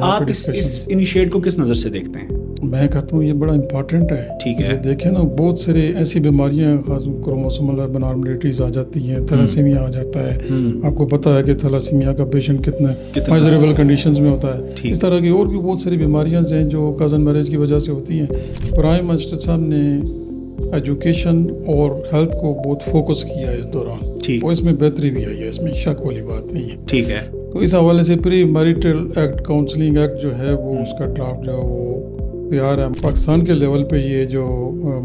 آپ اس انیشیٹ کو کس نظر سے دیکھتے ہیں؟ میں کہتا ہوں یہ بڑا امپورٹنٹ ہے. ٹھیک ہے. دیکھیں نا بہت سارے ایسی بیماریاں خاص کروموسومل ابنارملیٹیز آ جاتی ہیں, تھیلیسیمیا آ جاتا ہے. آپ کو پتہ ہے کہ تھیلیسیمیا کا پیشنٹ کتنا میزریبل کنڈیشنز میں ہوتا ہے. اس طرح کی اور بھی بہت ساری بیماریاں ہیں جو کزن میرج کی وجہ سے ہوتی ہیں. پرائم منسٹر صاحب نے ایجوکیشن اور ہیلتھ کو بہت فوکس کیا ہے اس دوران, اور اس میں بہتری بھی آئی ہے, اس میں شک والی بات نہیں ہے. ٹھیک ہے. تو اس حوالے سے پری میریٹل ایکٹ کاؤنسلنگ ایکٹ جو ہے وہ اس کا ڈرافٹ جو ہے وہ تیار ہے. پاکستان کے لیول پہ یہ جو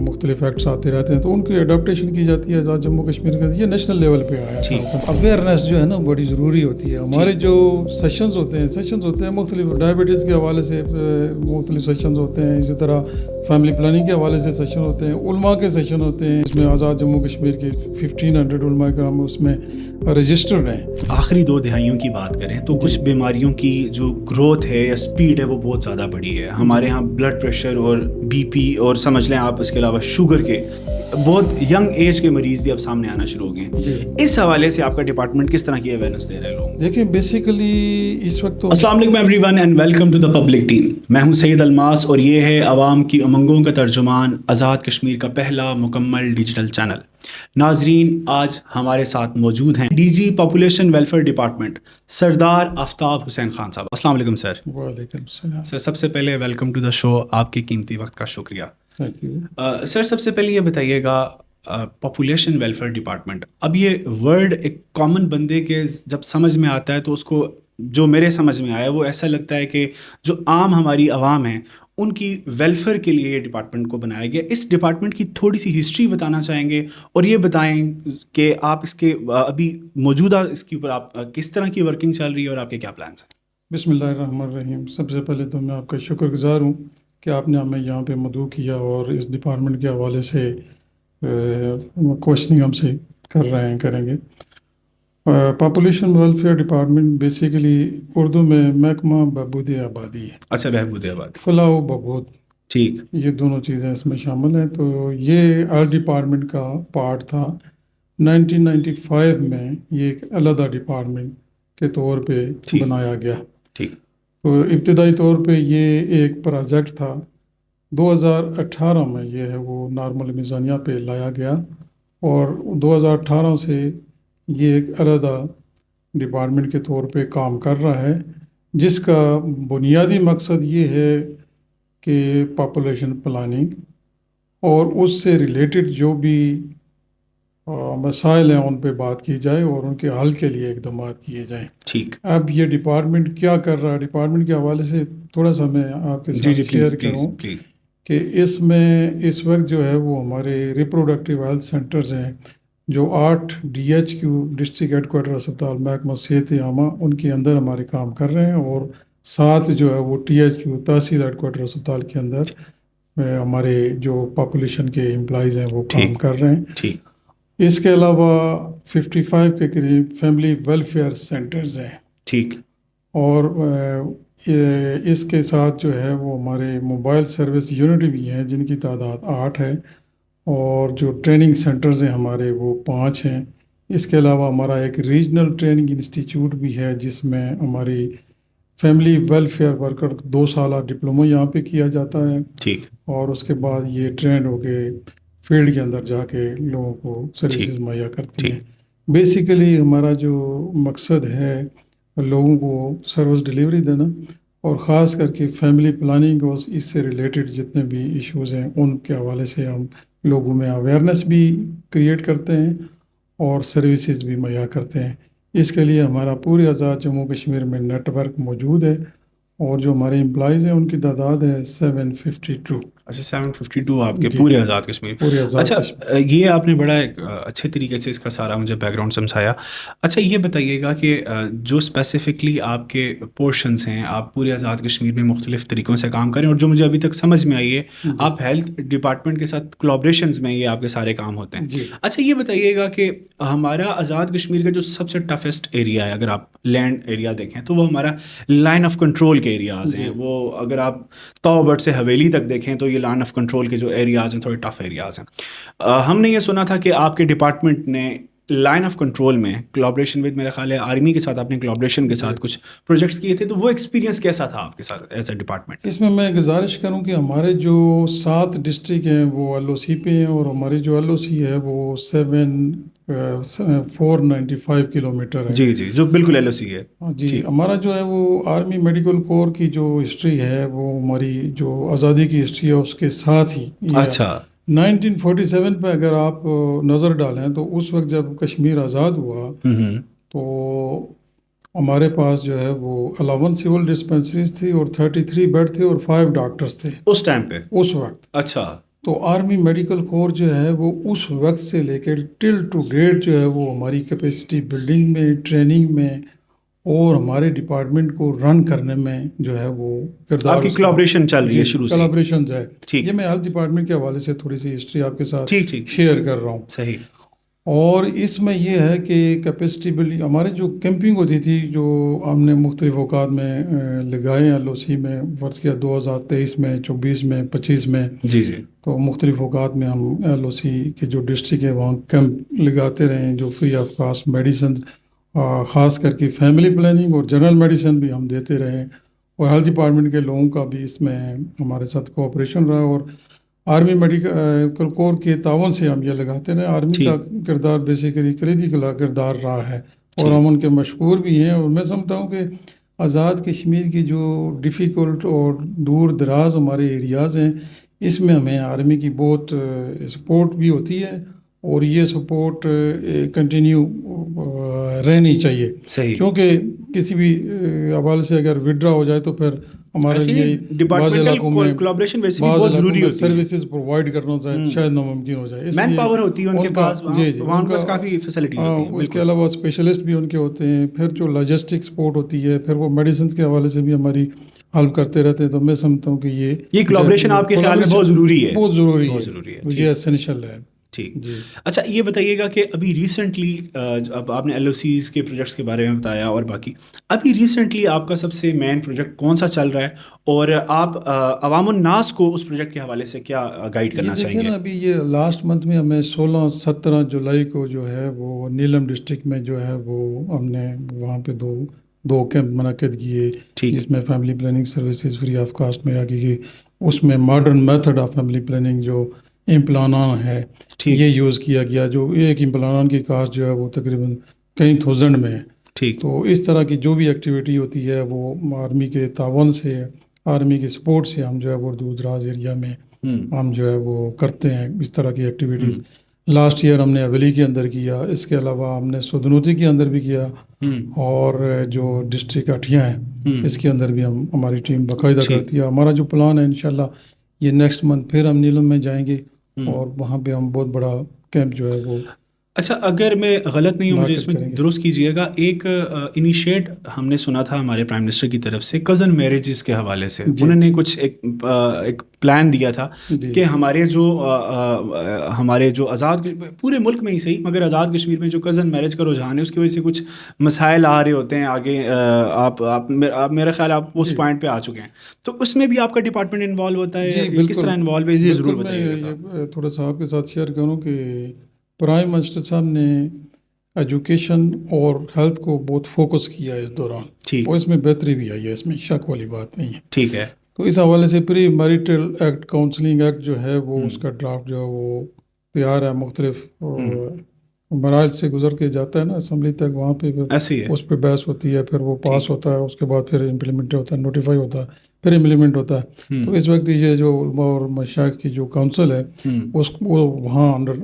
مختلف ایکٹس آتے رہتے ہیں تو ان کی اڈاپٹیشن کی جاتی ہے. آزاد جموں کشمیر کا یہ نیشنل لیول پہ آیا ہے. اویئرنیس جو ہے نا بڑی ضروری ہوتی ہے. ہمارے جو سیشنز ہوتے ہیں مختلف ڈائبٹیز کے حوالے سے مختلف سیشنز ہوتے ہیں, اسی طرح فیملی پلاننگ کے حوالے سے سیشن ہوتے ہیں, علماء کے سیشن ہوتے ہیں. اس میں آزاد جموں کشمیر کے 1500 علماء کرام اس میں رجسٹرڈ ہیں. آخری 2 دہائیوں کی بات کریں تو کچھ بیماریوں کی جو گروتھ ہے یا سپیڈ ہے وہ بہت زیادہ بڑھی ہے. ہمارے ہاں بلڈ پریشر اور بی پی اور سمجھ لیں آپ اس کے علاوہ شوگر کے بہت ینگ ایج کے مریض بھی اب سامنے آنا شروع ہو گئے ہیں. اس حوالے سے آپ کا ڈپارٹمنٹ کس طرح کی اویئرنیس دے رہے ہیں لوگوں؟ دیکھیں بیسیکلی اس وقت تو السلام علیکم everyone and welcome to the public team. میں ہوں سید الماس اور یہ ہے عوام کی امنگوں کا ترجمان, آزاد کشمیر کا پہلا مکمل ڈیجیٹل چینل. ناظرین, آج ہمارے ساتھ موجود ہیں D G population welfare department Sardar Aftab حسین خان صاحب. السلام علیکم سر. وعلیکم السلام سر. سب سے پہلے ویلکم ٹو دا شو. آپ کے قیمتی وقت کا شکریہ. Thank you. سر سب سے پہلے یہ بتائیے گا پاپولیشن ویلفیئر ڈپارٹمنٹ, اب یہ ورڈ ایک کامن بندے کے جب سمجھ میں آتا ہے تو اس کو جو میرے سمجھ میں آیا وہ ایسا لگتا ہے کہ جو عام ہماری عوام ہیں ان کی ویلفیئر کے لیے یہ ڈپارٹمنٹ کو بنایا گیا. اس ڈپارٹمنٹ کی تھوڑی سی ہسٹری بتانا چاہیں گے اور یہ بتائیں کہ آپ اس کے ابھی موجودہ اس کے اوپر آپ کس طرح کی ورکنگ چل رہی ہے اور آپ کے کیا پلانس ہیں؟ بسم اللہ الرحمن الرحیم. سب سے پہلے تو میں آپ کا شکر گزار ہوں کہ آپ نے ہمیں یہاں پہ مدعو کیا اور اس ڈپارٹمنٹ کے حوالے سے کوشچننگ ہم سے کریں گے. Population welfare department basically Urdu میں محکمہ بہبود آبادی ہے. اچھا, بہبود آبادی, فلاح و بہبود, ٹھیک, یہ دونوں چیزیں اس میں شامل ہیں. تو یہ ہیلتھ ڈپارٹمنٹ کا پارٹ تھا. 1995 میں یہ ایک علیحدہ ڈپارٹمنٹ کے طور پہ بنایا گیا. ٹھیک. تو ابتدائی طور پہ یہ ایک پروجیکٹ تھا. 2018 میں یہ ہے وہ نارمل میزانیہ پہ لایا گیا اور 2018 سے یہ ایک علیحدہ ڈپارٹمنٹ کے طور پہ کام کر رہا ہے, جس کا بنیادی مقصد یہ ہے کہ پاپولیشن پلاننگ اور اس سے ریلیٹڈ جو بھی مسائل ہیں ان پہ بات کی جائے اور ان کے حل کے لیے اقدامات کیے جائیں. ٹھیک. اب یہ ڈپارٹمنٹ کیا کر رہا ہے, ڈپارٹمنٹ کے حوالے سے تھوڑا سا میں آپ کے ساتھ شیئر کروں کہ اس میں اس وقت جو ہے وہ ہمارے ریپروڈکٹیو ہیلتھ سینٹرز ہیں جو 8 DHQ ڈسٹرکٹ ہیڈ کوارٹر اسپتال محکمہ صحت عامہ ان کے اندر ہمارے کام کر رہے ہیں, اور 7 جو ہے وہ THQ تحصیل ہیڈ کوارٹر اسپتال کے اندر ہمارے جو پاپولیشن کے امپلائیز ہیں وہ کام کر رہے ہیں. ٹھیک. اس کے علاوہ 55 کے قریب فیملی ویلفیئر سینٹرز ہیں. ٹھیک. اور اس کے ساتھ جو ہے وہ ہمارے موبائل سروس یونٹ بھی ہیں جن کی تعداد 8 ہے, اور جو ٹریننگ سینٹرز ہیں ہمارے وہ 5 ہیں. اس کے علاوہ ہمارا ایک ریجنل ٹریننگ انسٹیٹیوٹ بھی ہے جس میں ہماری فیملی ویلفیئر ورکر 2 سالہ ڈپلومہ یہاں پہ کیا جاتا ہے. ٹھیک. اور اس کے بعد یہ ٹرین ہو کے فیلڈ کے اندر جا کے لوگوں کو سروسز مہیا کرتی ہیں. بیسیکلی ہمارا جو مقصد ہے لوگوں کو سروس ڈلیوری دینا, اور خاص کر کے فیملی پلاننگ اور اس سے ریلیٹڈ جتنے بھی ایشوز ہیں ان کے حوالے سے ہم لوگوں میں اویئرنیس بھی کریٹ کرتے ہیں اور سروسز بھی مہیا کرتے ہیں. اس کے لیے ہمارا پورے آزاد جموں کشمیر میں نیٹ ورک موجود ہے, اور جو ہمارے امپلائیز ہیں ان کی تعداد ہے 752. اچھا, 752 آپ کے پورے آزاد کشمیر. اچھا, یہ آپ نے بڑا ایک اچھے طریقے سے اس کا سارا مجھے بیک گراؤنڈ سمجھایا. اچھا, یہ بتائیے گا کہ جو اسپیسیفکلی آپ کے پورشنس ہیں, آپ پورے آزاد کشمیر میں مختلف طریقوں سے کام کریں, اور جو مجھے ابھی تک سمجھ میں آئی ہے آپ ہیلتھ ڈپارٹمنٹ کے ساتھ کولیبریشنز میں یہ آپ کے سارے کام ہوتے ہیں. اچھا, یہ بتائیے گا کہ ہمارا آزاد کشمیر کا جو سب سے ٹفسٹ ایریا ہے, اگر آپ لینڈ ایریا دیکھیں تو وہ ہمارا لائن آف کنٹرول کے ایریاز ہیں. وہ اگر آپ توبٹ سے حویلی تک دیکھیں تو یہ لائن آف کنٹرول کے جو ایریاز ہیں تھوڑے ٹف ایریاز ہیں. ہم نے یہ سنا تھا کہ آپ کے ڈپارٹمنٹ نے لائن آف کنٹرول میں کولابریشن ود میرا خیال ہے آرمی کے ساتھ آپ نے کولابریشن کے ساتھ کچھ پروجیکٹس کیے تھے، تو وہ ایکسپیرینس کیسا تھا آپ کے ساتھ ایز اے ڈپارٹمنٹ؟ اس میں گزارش کروں کہ ہمارے جو 7 ڈسٹرکٹ ہیں وہ ایل او سی پہ ہیں، اور ہماری جو ایل او سی ہے وہ 495 کلومیٹر ہے. جی جی، جو بالکل ایل او سی ہے. جی، ہمارا جو ہے وہ آرمی میڈیکل کور کی جو ہسٹری ہے وہ ہماری جو آزادی کی ہسٹری ہے اس کے ساتھ ہی. اچھا. 1947 پہ اگر آپ نظر ڈالیں تو اس وقت جب کشمیر آزاد ہوا تو ہمارے پاس جو ہے وہ 11 سول ڈسپنسریز تھی اور 33 بیڈ تھے اور 5 ڈاکٹرز تھے اس ٹائم پہ، اس وقت. اچھا. تو آرمی میڈیکل کور جو ہے وہ اس وقت سے لے کے ٹل ٹو ڈیٹ جو ہے وہ ہماری کیپیسٹی بلڈنگ میں، ٹریننگ میں اور ہمارے ڈپارٹمنٹ کو رن کرنے میں جو ہے وہ کردار. آپ کی کولابریشن چل رہی ہے شروع سے؟ کولابریشن ہے. یہ میں ہیلتھ ڈپارٹمنٹ کے حوالے سے تھوڑی سی ہسٹری آپ کے ساتھ شیئر کر رہا ہوں. صحیح. اور اس میں یہ ہے کہ کیپیسٹی بلڈنگ ہمارے جو کیمپنگ ہوتی تھی جو ہم نے مختلف اوقات میں لگائے ہیں ایل او سی میں، فرض کیا 2023 میں، 24 میں، 25 میں. جی جی. تو مختلف اوقات میں ہم ایل او سی کے جو ڈسٹرکٹ ہے وہاں کیمپ لگاتے رہے ہیں، جو فری آف کاسٹ میڈیسن، خاص کر کے فیملی پلاننگ اور جنرل میڈیسن بھی ہم دیتے رہے ہیں. اور ہیلتھ ڈپارٹمنٹ کے لوگوں کا بھی اس میں ہمارے ساتھ کوآپریشن رہا، اور آرمی میڈیکل کور کے تعاون سے ہم یہ لگاتے رہے. آرمی کا کردار بیسیکلی کلیدی کردار رہا ہے اور ہم ان کے مشکور بھی ہیں. اور میں سمجھتا ہوں کہ آزاد کشمیر کی جو ڈیفیکلٹ اور دور دراز ہمارے ایریاز ہیں اس میں ہمیں آرمی کی بہت سپورٹ بھی ہوتی ہے، اور یہ سپورٹ کنٹینیو رہنی چاہیے. صحیح. کیونکہ کسی بھی حوالے سے اگر وڈرا ہو جائے تو پھر ہمارے لیے بعض علاقوں میں کولیبریشن ویسے بھی بہت ضروری ہوتی ہے. سروسز پرووائڈ کرنا شاید ناممکن ہو جائے. مین پاور ہوتی ہے ان کے پاس، وہاں کے پاس کافی فیسلٹی ہوتی ہے. اس کے علاوہ اسپیشلسٹ بھی ان کے ہوتے ہیں. پھر جو لاجسٹک سپورٹ ہوتی ہے، پھر وہ میڈیسنس کے حوالے سے بھی ہماری ہیلپ کرتے رہتے ہیں. تو میں سمجھتا ہوں کہ یہ کولیبریشن آپ کے خیال میں بہت ضروری ہے. بہت ضروری ہے، یہ اسینشیل ہے. ٹھیک. اچھا، یہ بتائیے گا کہ ابھی ریسنٹلی اب آپ نے ایل او سیز کے پروجیکٹس کے بارے میں بتایا اور باقی، ابھی ریسنٹلی آپ کا سب سے مین پروجیکٹ کون سا چل رہا ہے، اور آپ عوام الناس کو اس پروجیکٹ کے حوالے سے کیا گائیڈ کرنا چاہیں گے؟ دیکھیں نا، ابھی یہ لاسٹ منتھ میں ہمیں 16-17 جولائی کو جو ہے وہ نیلم ڈسٹرکٹ میں جو ہے وہ ہم نے وہاں پہ دو کیمپ منعقد کیے، جس میں family planning services free of cost میں آگے گئی. اس میں modern method of family planning جو امپلانان ہے یہ یوز کیا گیا، جو ایک امپلانان کی کاسٹ جو ہے وہ تقریباً کئی تھاؤزینڈ میں ہے. ٹھیک. تو اس طرح کی جو بھی ایکٹیویٹی ہوتی ہے وہ آرمی کے تعاون سے، آرمی کی سپورٹ سے ہم جو ہے وہ دور دراز ایریا میں ہم جو ہے وہ کرتے ہیں اس طرح کی ایکٹیویٹیز. لاسٹ ایئر ہم نے حویلی کے اندر کیا، اس کے علاوہ ہم نے سودنوتی کے اندر بھی کیا، اور جو ڈسٹرکٹ اٹھیاں ہیں اس کے اندر بھی ہماری ٹیم باقاعدہ کرتی ہے. ہمارا جو پلان ہے انشاءاللہ یہ نیکسٹ منتھ پھر ہم نیلم میں جائیں گے اور وہاں پہ ہم بہت بڑا کیمپ جو ہے وہ. اچھا، اگر میں غلط نہیں ہوں، مجھے اس میں درست کیجیے گا، ایک انیشیٹ ہم نے سنا تھا ہمارے پرائم منسٹر کی طرف سے کزن میرجز کے حوالے سے. انہوں نے کچھ ایک پلان دیا تھا کہ ہمارے جو آزاد پورے ملک میں ہی صحیح مگر آزاد کشمیر میں جو کزن میرج کا رجحان ہے اس کی وجہ سے کچھ مسائل آ رہے ہوتے ہیں آگے. آپ میرا خیال آپ اس پوائنٹ پہ آ چکے ہیں، تو اس میں بھی آپ کا ڈپارٹمنٹ انوالو ہوتا ہے؟ کس طرح انوالو ہے یہ ضرور بتائیے گا. میں تھوڑا سا آپ کے ساتھ شیئر کروں کہ پرائم منسٹر صاحب نے ایجوکیشن اور ہیلتھ کو بہت فوکس کیا ہے اس دوران، اور اس میں بہتری بھی آئی ہے، اس میں شک والی بات نہیں ہے. ٹھیک ہے. تو اس حوالے سے پری میریٹل ایکٹ، کاؤنسلنگ ایکٹ جو ہے وہ اس کا ڈرافٹ جو ہے وہ تیار ہے، مختلف مراحل سے گزر کے جاتا ہے نا اسمبلی تک، وہاں پہ پھر اس پہ بحث ہوتی ہے، پھر وہ پاس ہوتا ہے، اس کے بعد پھر امپلیمنٹ ہوتا ہے، نوٹیفائی ہوتا ہے، پھر امپلیمنٹ ہوتا ہے. تو اس وقت یہ جو علماء اور مشائخ کی جو کاؤنسل ہے وہ وہاں انڈر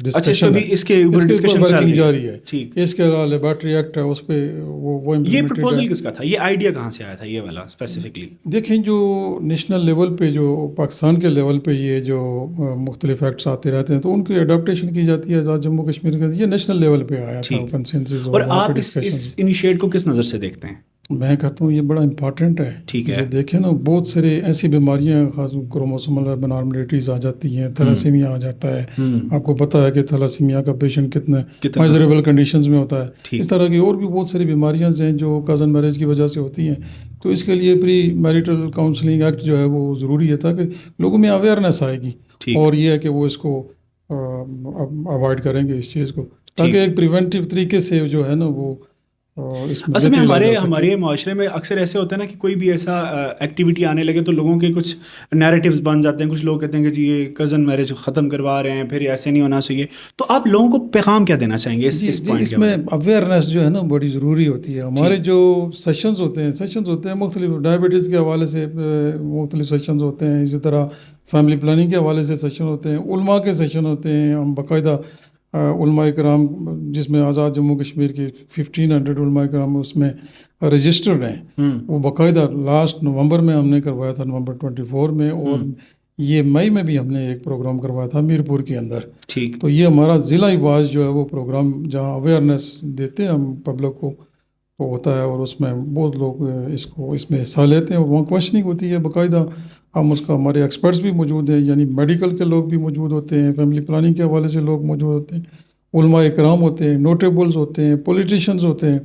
ڈسکشن ہے، اس کے ورکنگ جاری ہے. اس کے علاوہ لیبارٹری ایکٹ ہے، اس پہ وہ یہ پروپوزل کس کا تھا، یہ آئیڈیا کہاں سے آیا تھا یہ والا اسپیسیفکلی؟ دیکھیں، جو نیشنل لیول پہ، جو پاکستان کے لیول پہ یہ جو مختلف ایکٹس آتے رہتے ہیں تو ان کی اڈاپٹیشن کی جاتی ہے. آزاد جموں کشمیر کا یہ نیشنل لیول پہ آیا تھا کنسنسس. اور آپ اس انیشیٹ کو کس نظر سے دیکھتے ہیں؟ میں کہتا ہوں یہ بڑا امپارٹنٹ ہے. ٹھیک ہے. دیکھیں نا، بہت سارے ایسی بیماریاں خاص کروموسومل ابنارملیٹیز آ جاتی ہیں، تھیلاسیمیا آ جاتا ہے. آپ کو پتہ ہے کہ تھیلاسیمیا کا پیشنٹ کتنے میزریبل کنڈیشنز میں ہوتا ہے. اس طرح کی اور بھی بہت ساری بیماریاں ہیں جو کزن میرج کی وجہ سے ہوتی ہیں. تو اس کے لیے پری میریٹل کاؤنسلنگ ایکٹ جو ہے وہ ضروری ہے تاکہ لوگوں میں اویئرنیس آئے گی، اور یہ ہے کہ وہ اس کو اوائڈ کریں گے اس چیز کو. تاکہ ایک پریونٹیو طریقے سے جو ہے نا وہ اس میں اصل میں ہمارے معاشرے میں اکثر ایسے ہوتا ہے نا کہ کوئی بھی ایسا ایکٹیویٹی آنے لگے تو لوگوں کے کچھ نیریٹیوز بن جاتے ہیں. کچھ لوگ کہتے ہیں کہ جی یہ کزن میرج ختم کروا رہے ہیں, پھر ایسے نہیں ہونا چاہیے. تو آپ لوگوں کو پیغام کیا دینا چاہیں گے اس پوائنٹ اس میں اویئرنیس جو ہے نا بڑی ضروری ہوتی ہے. ہمارے جو سیشنز ہوتے ہیں مختلف ڈائبٹیز کے حوالے سے مختلف سیشنز ہوتے ہیں, اسی طرح فیملی پلاننگ کے حوالے سے سیشن ہوتے ہیں, علماء کے سیشن ہوتے ہیں. ہم باقاعدہ علماء کرام جس میں آزاد جموں کشمیر کی 1500 علماء کرام اس میں رجسٹرڈ ہیں, وہ باقاعدہ لاسٹ نومبر میں ہم نے کروایا تھا, نومبر 24 میں, اور یہ مئی میں بھی ہم نے ایک پروگرام کروایا تھا میرپور کے اندر. ٹھیک. تو یہ ہمارا ضلع واز جو ہے وہ پروگرام جہاں اویئرنیس دیتے ہیں ہم پبلک کو وہ ہوتا ہے, اور اس میں بہت لوگ اس میں حصہ لیتے ہیں. وہاں کوشچننگ ہوتی ہے باقاعدہ, ہم اس کا ہمارے ایکسپرٹس بھی موجود ہیں, یعنی میڈیکل کے لوگ بھی موجود ہوتے ہیں, فیملی پلاننگ کے حوالے سے لوگ موجود ہوتے ہیں, علماء اکرام ہوتے ہیں, نوٹیبلز ہوتے ہیں, پولیٹیشینز ہوتے ہیں.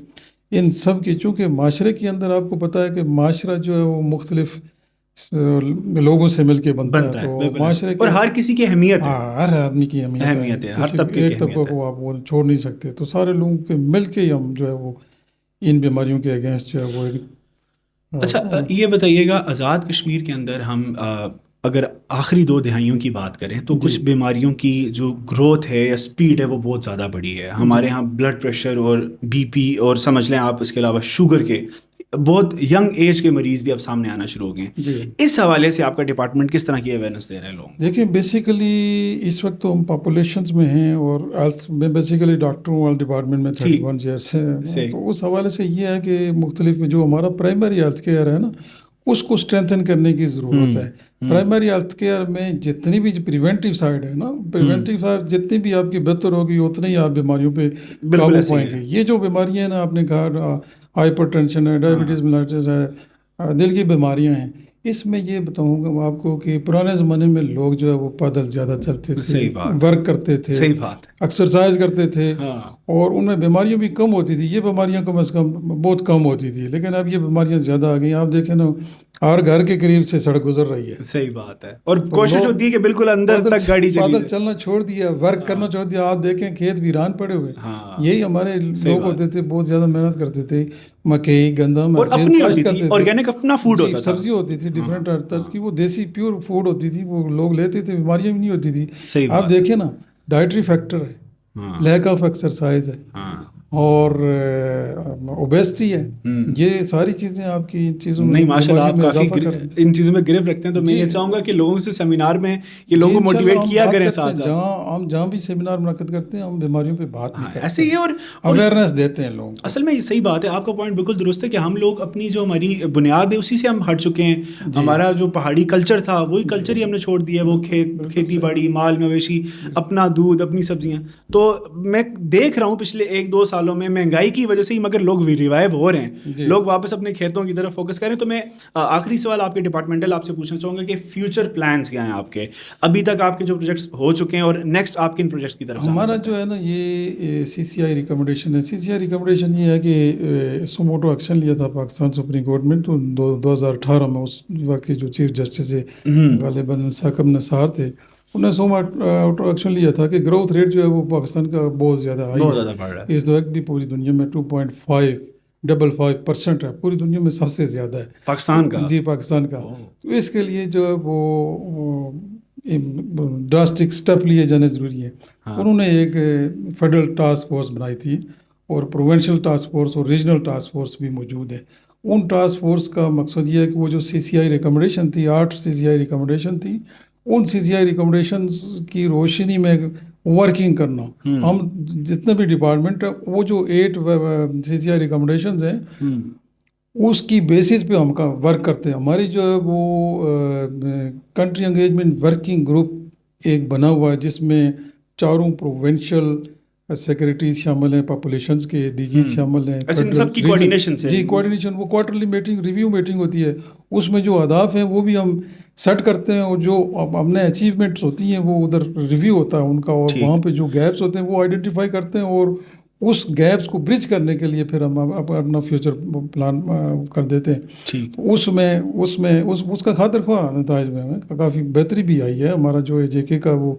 ان سب کی چونکہ معاشرے کے اندر آپ کو پتہ ہے کہ معاشرہ جو ہے وہ مختلف لوگوں سے مل کے بنتا ہے, تو معاشرے اور ہر کسی کی اہمیت ہے, ہر آدمی کی اہمیت ہے, ہر طبقے ایک طبقہ کو آپ وہ چھوڑ نہیں سکتے. تو سارے لوگوں کے مل کے ہی ہم جو ہے وہ ان بیماریوں کے اگینسٹ جو ہے وہ. اچھا یہ بتائیے گا, آزاد کشمیر کے اندر ہم اگر آخری 2 دہائیوں کی بات کریں تو کچھ بیماریوں کی جو گروتھ ہے یا سپیڈ ہے وہ بہت زیادہ بڑھی ہے. ہمارے ہاں بلڈ پریشر اور بی پی اور سمجھ لیں آپ اس کے علاوہ شوگر کے بہت ینگ ایج کے مریض بھی اب سامنے آنا شروع ہو گئے ہیں. اس حوالے سے آپ کا ڈپارٹمنٹ کس طرح کی اویئرنیس دے رہے ہیں لوگوں؟ دیکھیں بیسیکلی اس وقت تو ہم پاپولیشنز میں ہیں, اور ہیلتھ میں بیسیکلی ڈاکٹروں والے ڈپارٹمنٹ میں 31 ایئرس ہیں. تو اس حوالے سے یہ ہے کہ مختلف جو ہمارا پرائمری ہیلتھ کیئر ہے نا اس کو اسٹرینتھن کرنے کی ضرورت ہے. پرائمری ہیلتھ کیئر میں جتنی بھی پریونٹیو سائڈ ہے نا, پریونٹیو سائڈ جتنی بھی آپ کی بہتر ہوگی اتنی ہی آپ بیماریوں پہ قابو پائیں گے. یہ جو بیماریاں ہیں نا, آپ نے کہا ہائپر ٹینشن ہے, ڈائبٹیز ملائٹس ہے, دل کی بیماریاں ہیں, اس میں یہ بتاؤں گا آپ کو کہ پرانے زمانے میں لوگ جو ہے وہ پیدل زیادہ چلتے تھے, ورک کرتے تھے, ایکسرسائز کرتے تھے, اور ان میں بیماریاں بھی کم ہوتی تھی. یہ بیماریاں کم از کم بہت کم ہوتی تھی, لیکن اب یہ بیماریاں زیادہ آ گئی. آپ دیکھیں نا ہر گھر کے قریب سے سڑک گزر رہی ہے. صحیح بات ہے, اور کوشش ہوتی ہے کہ بالکل اندر تک گاڑی چلی. پیدل چلنا چھوڑ دیا, ورک کرنا چھوڑ دیا. آپ دیکھیں کھیت ویران پڑے ہوئے. یہی ہمارے لوگ ہوتے تھے, بہت زیادہ محنت کرتے تھے, مکئی گندم کرتے تھے, آرگینک اپنا فوڈ ہوتا تھا, سبزی ہوتی تھی ڈفرینٹ طرز کی, وہ دیسی پیور فوڈ ہوتی تھی, وہ لوگ لیتے تھے, بیماریاں بھی نہیں ہوتی تھی. آپ دیکھیں نا ڈائٹری فیکٹر ہے, لیک آف ایکسرسائز ہے, اور اوبیسٹی ہے, یہ ساری چیزیں آپ کی چیزوں میں. نہیں ماشاء اللہ آپ کافی ان چیزوں میں گرفت رکھتے ہیں, تو میں یہ چاہوں گا کہ لوگوں سے سیمینار میں یہ لوگوں کو موٹیویٹ کیا کریں. ساتھ ہم جہاں بھی سیمینار منعقد کرتے ہیں ہم بیماریوں پہ بات نہیں کرتے, ایسے ہی, اور اویئرنیس دیتے ہیں لوگوں کو. اصل میں صحیح بات ہے, آپ کا پوائنٹ بالکل درست ہے کہ ہم لوگ اپنی جو ہماری بنیاد ہے اسی سے ہم ہٹ چکے ہیں. ہمارا جو پہاڑی کلچر تھا وہی کلچر ہی ہم نے چھوڑ دیا, وہ کھیتی باڑی, مال مویشی, اپنا دودھ, اپنی سبزیاں. تو میں دیکھ رہا ہوں پچھلے 1-2 سالوں میں مہنگائی کی وجہ سے ہی مگر لوگ ریوائو ہو رہے ہیں, لوگ واپس اپنے کھیتوں کی طرف فوکس کریں. تو میں آخری سوال آپ کے ڈپارٹمنٹل آپ سے پوچھنا چاہوں گا کہ فیوچر پلانس کیا ہیں آپ کے, ابھی تک آپ کے جو پروجیکٹس ہو چکے ہیں, اور نیکسٹ آپ کن پروجیکٹس کی طرف؟ ہمارا جو ہے نا یہ CCI ریکمنڈیشن ہے. CCI ریکمنڈیشن یہ ہے کہ سوموٹو ایکشن لیا تھا پاکستان سپریم کورٹ میں, تو 2018 میں اس وقت کے جو چیف جسٹس غالباً ثاقب نثار تھے, انہوں نے سوموٹو ایکشن لیا تھا کہ گروتھ ریٹ جو ہے وہ پاکستان کا بہت زیادہ ہائی ہے. اس وقت بھی پوری دنیا میں 2.55% ہے, پوری دنیا میں سب سے زیادہ ہے پاکستان کا. جی پاکستان کا. تو اس کے لیے جو ہے وہ ڈراسٹک سٹیپ لیے جانے ضروری ہے. انہوں نے ایک فیڈرل ٹاسک فورس بنائی تھی, اور پروونشل ٹاسک فورس اور ریجنل ٹاسک فورس بھی موجود ہے. ان ٹاسک فورس کا مقصد یہ ہے کہ وہ جو CCI ریکمنڈیشن تھی, 8 CCI ریکمنڈیشن تھی, ان CCI ریکمنڈیشنز کی روشنی میں ورکنگ کرنا. ہم جتنے بھی ڈپارٹمنٹ ہیں وہ جو 8 CCI ریکمنڈیشنز ہیں اس کی بیسس پہ ہم کا ورک کرتے ہیں. ہماری جو ہے وہ کنٹری انگیجمنٹ ورکنگ گروپ ایک بنا ہوا ہے, جس میں 4 پروونشل سیکریٹریز شامل ہیں, پاپولیشنز کے DGs شامل ہیں. سب کی کوارڈینیشن سے جی کوارڈینیشن, وہ کوارٹرلی میٹنگ ریویو میٹنگ ہوتی ہے, اس میں جو اہداف ہیں وہ بھی ہم سیٹ کرتے ہیں, اور جو ہم نے اچیومنٹس ہوتی ہیں وہ ادھر ریویو ہوتا ہے ان کا, اور وہاں پہ جو گیپس ہوتے ہیں وہ آئیڈینٹیفائی کرتے ہیں, اور اس گیپس کو برج کرنے کے لیے پھر ہم اپنا فیوچر پلان کر دیتے ہیں. اس کا خاطر خواہ نتائج میں کافی بہتری بھی آئی ہے. ہمارا جو JK کا وہ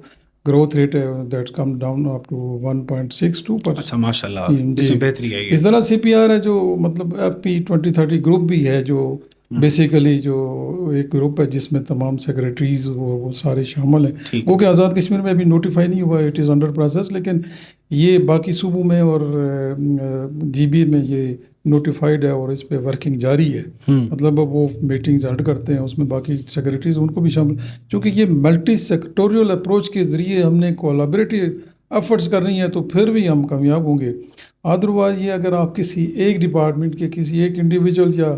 گروتھ ریٹ ہے that's come down up to 1.62%. اچھا ماشاء اللہ، اس میں بہتری آئی ہے. اس طرح CPR ہے جو مطلب FP 2030 گروپ بھی ہے جو بیسیکلی جو ایک گروپ ہے جس میں تمام سیکریٹریز وہ سارے شامل ہیں. وہ کہ آزاد کشمیر میں ابھی نوٹیفائی نہیں ہوا، اٹ از انڈر پروسیس، لیکن یہ باقی صوبوں میں اور GB میں یہ نوٹیفائڈ ہے اور اس پہ ورکنگ جاری ہے. مطلب وہ میٹنگز ہیلڈ کرتے ہیں، اس میں باقی سیکریٹریز ان کو بھی شامل، چونکہ یہ ملٹی سیکٹوریل اپروچ کے ذریعے ہم نے کولیبریٹیو ایفرٹس کرنی ہے تو پھر بھی ہم کامیاب ہوں گے. ادروائز یہ اگر آپ کسی ایک ڈپارٹمنٹ کے کسی ایک انڈیویجول یا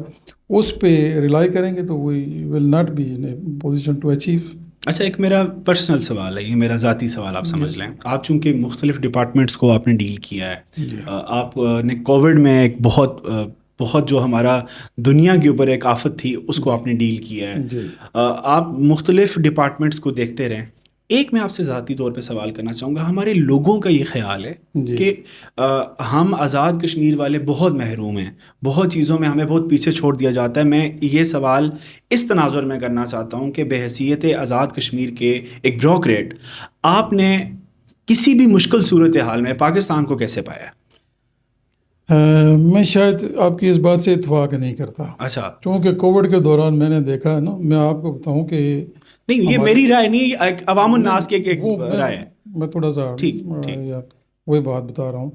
اس پہ ریلائی کریں گے تو we will not be in a position to achieve. اچھا، ایک میرا پرسنل سوال ہے، یہ میرا ذاتی سوال، آپ سمجھ لیں. آپ چونکہ مختلف ڈپارٹمنٹس کو آپ نے ڈیل کیا ہے، آپ نے کووڈ میں ایک بہت جو ہمارا دنیا کے اوپر ایک آفت تھی اس کو آپ نے ڈیل کیا ہے. آپ مختلف ڈپارٹمنٹس کو دیکھتے رہیں. ایک میں آپ سے ذاتی طور پہ سوال کرنا چاہوں گا، ہمارے لوگوں کا یہ خیال ہے کہ ہم آزاد کشمیر والے بہت محروم ہیں، بہت چیزوں میں ہمیں بہت پیچھے چھوڑ دیا جاتا ہے. میں یہ سوال اس تناظر میں کرنا چاہتا ہوں کہ بحیثیت آزاد کشمیر کے ایک بیوروکریٹ، آپ نے کسی بھی مشکل صورتحال میں پاکستان کو کیسے پایا؟ میں شاید آپ کی اس بات سے اتفاق نہیں کرتا. اچھا، کیونکہ کووڈ کے دوران میں نے دیکھا ہے نا، میں آپ کو بتاؤں کہ نہیں یہ میری رائے نہیں، عوام الناس کی ایک رائے ہے. میں تھوڑا سا وہی بات بتا رہا ہوں.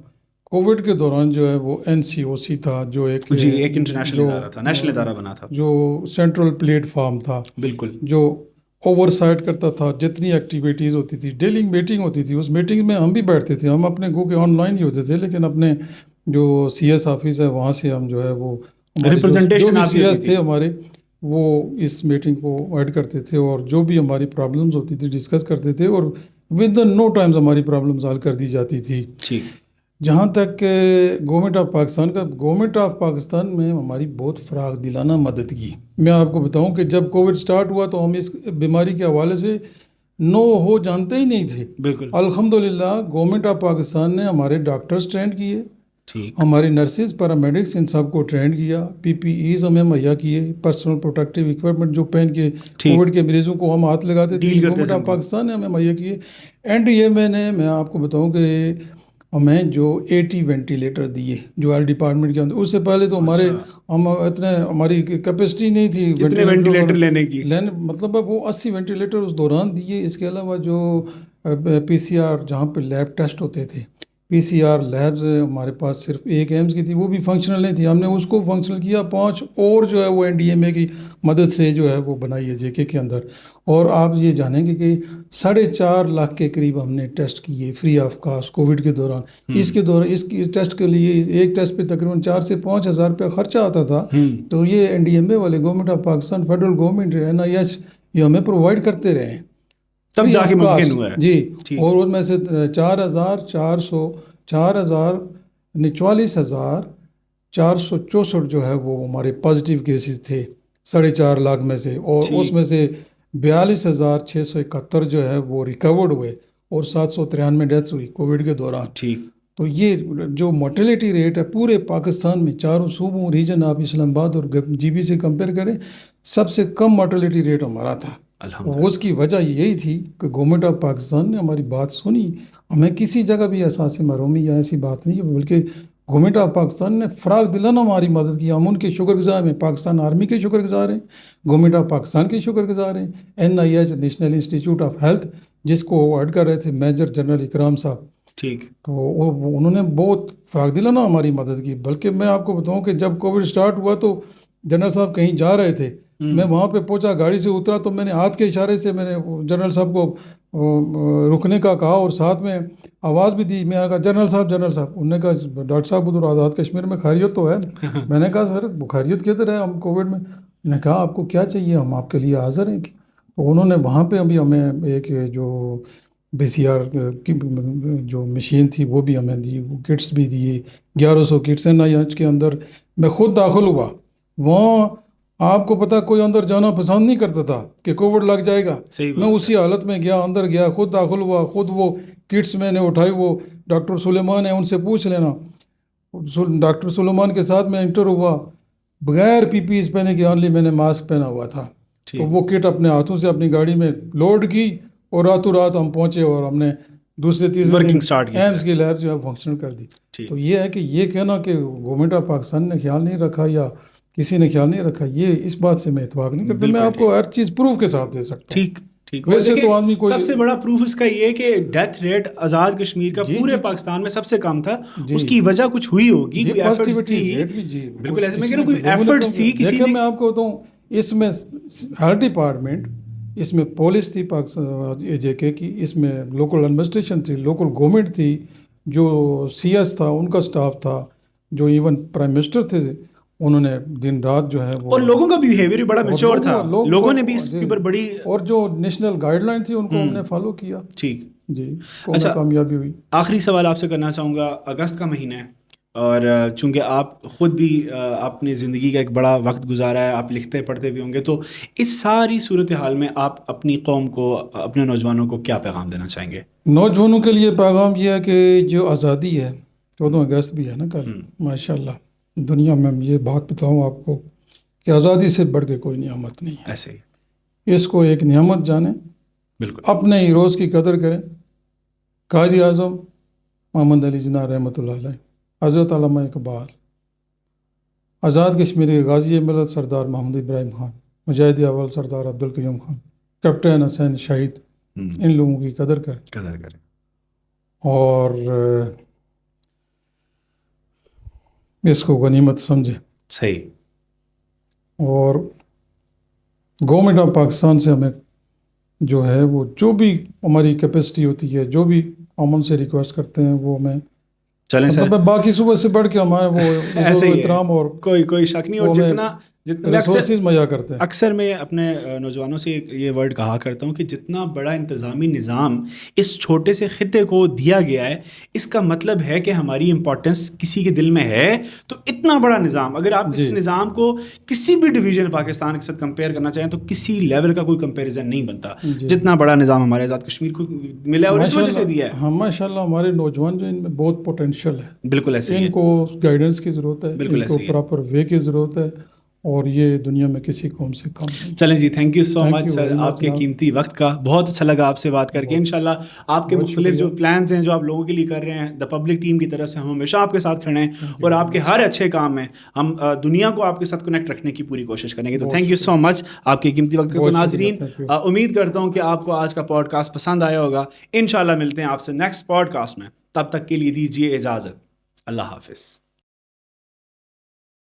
کووڈ کے دوران جو ہے وہ NCOC تھا جو ایک انٹرنیشنل ادارہ تھا، نیشنل ادارہ بنا تھا، جو سینٹرل پلیٹ فارم تھا، بالکل، جو اوور سائٹ کرتا تھا جتنی ایکٹیویٹیز ہوتی تھی. ڈیلی میٹنگ ہوتی تھی، اس میٹنگ میں ہم بھی بیٹھتے تھے، ہم اپنے گو کے آن لائن ہی ہوتے تھے، لیکن اپنے جو CS آفس ہے وہاں سے ہم جو ہے وہ جو بھی CS تھے ہمارے وہ اس میٹنگ کو ایڈ کرتے تھے اور جو بھی ہماری پرابلمز ہوتی تھی ڈسکس کرتے تھے اور ود ان نو ٹائمز ہماری پرابلمز حل کر دی جاتی تھی. جہاں تک گورنمنٹ آف پاکستان کا، گورنمنٹ آف پاکستان میں ہماری بہت فراغ دلانہ مدد کی. میں آپ کو بتاؤں کہ جب کووڈ سٹارٹ ہوا تو ہم اس بیماری کے حوالے سے ہو جانتے ہی نہیں تھے. بالکل، الحمدللہ گورنمنٹ آف پاکستان نے ہمارے ڈاکٹرز ٹرینڈ کیے، ہماری نرسز پیرامیڈکس ان سب کو ٹرینڈ کیا، PPEs ہمیں مہیا کیے، پرسنل پروٹیکٹیو اکوپمنٹ جو پہن کے کووڈ کے مریضوں کو ہم ہاتھ لگاتے تھے گورنمنٹ آف پاکستان نے ہمیں مہیا کیے. اینڈ یہ میں آپ کو بتاؤں کہ ہمیں جو 80 وینٹیلیٹر دیے جو ہیلتھ ڈپارٹمنٹ کے اندر. اس سے پہلے تو ہماری کیپیسٹی نہیں تھی وینٹیلیٹر لینے کی، مطلب وہ 80 وینٹیلیٹر اس دوران دیے. اس کے علاوہ جو PCR جہاں پہ لیب ٹیسٹ ہوتے تھے، PCR لیبز ہمارے پاس صرف ایک ایمز کی تھی، وہ بھی فنکشنل نہیں تھی، ہم نے اس کو فنکشنل کیا. 5 اور جو ہے وہ NDMA کی مدد سے جو ہے وہ بنائی ہے JK کے اندر. اور آپ یہ جانیں گے کہ 4.5 لاکھ کے قریب ہم نے ٹیسٹ کیے فری آف کاسٹ کووڈ کے دوران. اس کی ٹیسٹ کے لیے ایک ٹیسٹ پہ تقریباً 4 سے 5 ہزار روپیہ خرچہ آتا تھا. تو یہ NDMA والے government of Pakistan, federal government, NIH یہ ہمیں پرووائڈ کرتے رہے ہیں، تب جا کے ممکن ہوا ہے. جی، اور اس میں سے 44,464 جو ہے وہ ہمارے پازیٹیو کیسز تھے 4.5 لاکھ میں سے، اور اس میں سے 42,671 جو ہے وہ ریکورڈ ہوئے اور 793 ڈیتھس ہوئی کووڈ کے دوران. تو یہ جو موٹیلٹی ریٹ ہے پورے پاکستان میں، چاروں صوبوں ریجن آپ اسلام آباد اور GB سے کمپیئر کریں، سب سے کم موٹیلٹی ریٹ ہمارا تھا. اس کی وجہ یہی تھی کہ گورنمنٹ آف پاکستان نے ہماری بات سنی. ہمیں کسی جگہ بھی احساس محرومی یا ایسی بات نہیں ہے، بلکہ گورنمنٹ آف پاکستان نے فراغ دلانہ ہماری مدد کی. ہم ان کے شکر گزار ہیں، پاکستان آرمی کے شکر گزار ہیں، گورنمنٹ آف پاکستان کے شکر گزار ہیں. NIH national institute of health جس کو ایڈ کر رہے تھے میجر جنرل اکرام صاحب، تو انہوں نے بہت فراغ دلانہ ہماری مدد کی. بلکہ میں آپ کو بتاؤں کہ جب کووڈ سٹارٹ ہوا تو جنرل صاحب کہیں جا رہے تھے، میں وہاں پہ پہنچا، گاڑی سے اترا تو میں نے ہاتھ کے اشارے سے میں نے جنرل صاحب کو رکنے کا کہا اور ساتھ میں آواز بھی دی. میں نے کہا جنرل صاحب. انہوں نے کہا ڈاکٹر صاحب ادھر آزاد کشمیر میں خیریت تو ہے؟ میں نے کہا سر خیریت کدھر ہے، ہم کووڈ میں. انہوں نے کہا آپ کو کیا چاہیے، ہم آپ کے لیے حاضر ہیں. تو انہوں نے وہاں پہ ابھی ہمیں ایک جو PCR کی جو مشین تھی وہ بھی ہمیں دی، وہ کٹس بھی دیے، 1100 کٹس ہیں. NIH کے اندر میں خود داخل ہوا، وہاں آپ کو پتہ کوئی اندر جانا پسند نہیں کرتا تھا کہ کووڈ لگ جائے گا. میں اسی حالت میں گیا، اندر گیا، خود داخل ہوا، خود وہ کٹس میں نے اٹھائی. وہ ڈاکٹر سلیمان ہیں، ان سے پوچھ لینا. ڈاکٹر سلیمان کے ساتھ میں انٹر ہوا، بغیر PPEs پہنے کے، اونلی میں نے ماسک پہنا ہوا تھا. تو وہ کٹ اپنے ہاتھوں سے اپنی گاڑی میں لوڈ کی اور راتوں رات ہم پہنچے اور ہم نے دوسرے تیسرے Working دن start کی ایمس کی لیب جو ہے فنکشن کر دی. ٹھیک تو یہ ہے کہ یہ کہنا کہ گورنمنٹ آف پاکستان نے خیال نہیں رکھا یا کسی نے خیال نہیں رکھا، یہ اس بات سے میں اتفاق نہیں کرتا. میں آپ کو ہر چیز پروف کے ساتھ دے سکتا ہوں. ٹھیک ٹھیک. ویسے تو آدمی کوئی سب سے بڑا پروف اس کا یہ ہے کہ ڈیتھ ریٹ آزاد کشمیر کا جی پورے جی پاکستان میں سب سے کم تھا. جی اس کی وجہ کچھ ہوئی ہوگی، کوئی ایفرٹس پازیٹیوٹی تھی. ریٹ بھی جی بالکل ایسے میں کہہ رہا ہوں، کوئی ایفرٹس تھی کسی دیکھیں نے. میں آپ کو بتاؤں اس میں ہیلتھ ڈپارٹمنٹ، اس میں پولیس تھی پاکستان جے کے کی، اس میں لوکل ایڈمنسٹریشن تھی، لوکل گورنمنٹ تھی، جو سی ایس تھا ان کا سٹاف تھا، جو ایون پرائم منسٹر تھے انہوں نے دن رات جو ہے وہ، اور لوگوں کا بیہیویئر بڑا میچور تھا، لوگوں نے بھی اس کے اوپر بڑی، اور جو نیشنل گائیڈ لائن تھی ان کو ہم نے فالو کیا. ٹھیک. جی اچھا کامیابی ہوئی. آخری سوال آپ سے کرنا چاہوں گا. اگست کا مہینہ ہے اور چونکہ آپ خود بھی اپنی زندگی کا ایک بڑا وقت گزارا ہے، آپ لکھتے پڑھتے بھی ہوں گے، تو اس ساری صورتحال میں آپ اپنی قوم کو، اپنے نوجوانوں کو کیا پیغام دینا چاہیں گے؟ نوجوانوں کے لیے پیغام یہ ہے کہ جو آزادی ہے، 14 اگست بھی ہے نا کل، ماشاء اللہ دنیا میں یہ بات بتاؤں آپ کو کہ آزادی سے بڑھ کے کوئی نعمت نہیں ہے. ایسے ہی اس کو ایک نعمت جانیں، بالکل اپنے ہیروز کی قدر کریں. قائد اعظم محمد علی جناح رحمۃ اللہ علیہ، حضرت علامہ اقبال، آزاد کشمیر کے غازی ملت سردار محمد ابراہیم خان، مجاہد اول سردار عبدالقیوم خان، کیپٹن حسین شہید، ان لوگوں کی قدر کریں اور اس کو غنیمت سمجھیں. صحیح. اور گورنمنٹ آف پاکستان سے ہمیں جو ہے وہ جو بھی ہماری کیپیسٹی ہوتی ہے، جو بھی ہم ان سے ریکویسٹ کرتے ہیں وہ ہمیں، چلیں سر، مطلب باقی صبح سے بڑھ کے ہمارے وہ عزت و احترام اور کوئی شک نہیں. اور جتنا ریسورسز مہیا کرتے ہیں. اکثر میں اپنے نوجوانوں سے یہ ورڈ کہا کرتا ہوں کہ جتنا بڑا انتظامی نظام اس چھوٹے سے خطے کو دیا گیا ہے، اس کا مطلب ہے کہ ہماری امپورٹنس کسی کے دل میں ہے. تو اتنا بڑا نظام، اگر آپ اس نظام کو کسی بھی ڈویژن پاکستان کے ساتھ کمپیئر کرنا چاہیں تو کسی لیول کا کوئی کمپیریزن نہیں بنتا جتنا بڑا نظام ہمارے آزاد کشمیر کو ملا ہے اور اس وجہ سے دیا ہے. ہاں ماشاء اللہ ہمارے نوجوان جو ان میں بہت پوٹینشیل ہے. بالکل ایسے ہی ان کو گائیڈنس کی ضرورت ہے، ان کو پراپر وے کی ضرورت ہے، اور یہ دنیا میں کسی قوم سے کم نہیں. چلیں جی، تھینک یو سو مچ سر آپ کے قیمتی وقت کا. بہت اچھا لگا آپ سے بات کر کے. انشاءاللہ آپ کے مختلف جو پلانز ہیں جو آپ لوگوں کے لیے کر رہے ہیں، دا پبلک ٹیم کی طرف سے ہم ہمیشہ آپ کے ساتھ کھڑے ہیں اور آپ کے ہر اچھے کام میں ہم دنیا کو آپ کے ساتھ کنیکٹ رکھنے کی پوری کوشش کریں گے. تو تھینک یو سو مچ آپ کے قیمتی وقت کا. تو ناظرین، امید کرتا ہوں کہ آپ کو آج کا پوڈ کاسٹ پسند آیا ہوگا. انشاءاللہ ملتے ہیں آپ سے نیکسٹ پوڈ کاسٹ میں. تب تک کے لیے دیجیے اجازت. اللہ حافظ.